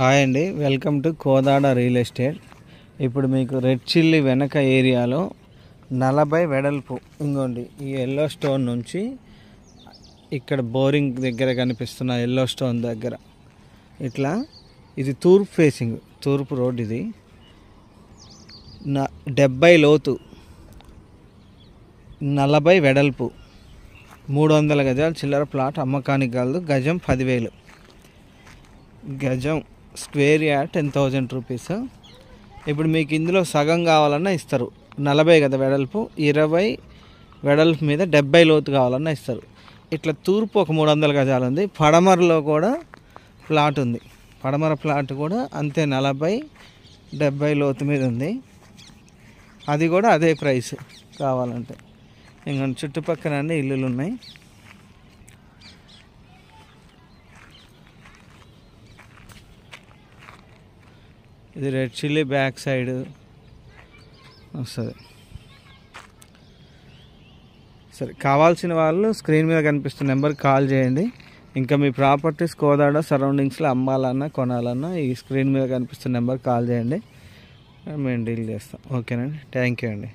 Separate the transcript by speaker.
Speaker 1: Hi అండి, welcome to Kodad real estate. ఇప్పుడు మీకు రెడ్ చిల్లీ వెనక ఏరియాలో 40 వెడల్పు ఇంకోండి ఈ ఎల్లో స్టోన్ నుంచి ఇక్కడ బోరింగ్ దగ్గర కనిపిస్తున్న ఎల్లో స్టోన్ దగ్గర ఇట్లా ఇది తూర్పు ఫేసింగ్, తూర్పు రోడ్. ఇది 70 లోతు, 40 వెడల్పు, 300 గజాలు చిల్లర ప్లాట్ అమ్మకానికి కలదు. గజం 10,000, గజం స్క్వేర్ యార్డ్ 10,000 రూపీస్. ఇప్పుడు మీకు ఇందులో సగం కావాలన్నా ఇస్తారు. 40 కదా వెడల్పు, 20 వెడల్పు మీద 70 లోతు కావాలన్నా ఇస్తారు. ఇట్లా తూర్పు ఒక 300 గజాలు ఉంది. పడమరలో కూడా ప్లాట్ ఉంది. పడమర ప్లాట్ కూడా అంతే 40 70 లోతు మీద ఉంది. అది కూడా అదే ప్రైస్ కావాలంటే. ఇంకా చుట్టుపక్కల అన్ని ఇల్లులు ఉన్నాయి. ఇది రెడ్ చిల్లీ బ్యాక్ సైడ్ వస్తుంది. సరే, కావాల్సిన వాళ్ళు స్క్రీన్ మీద కనిపిస్తున్న నెంబర్కి కాల్ చేయండి. ఇంకా మీ ప్రాపర్టీస్ కోదాడ సరౌండింగ్స్లో అమ్మాలన్నా కొనాలన్నా ఈ స్క్రీన్ మీద కనిపిస్తున్న నెంబర్కి కాల్ చేయండి, మేము డీల్ చేస్తాం. ఓకేనండి, థ్యాంక్ యూ అండి.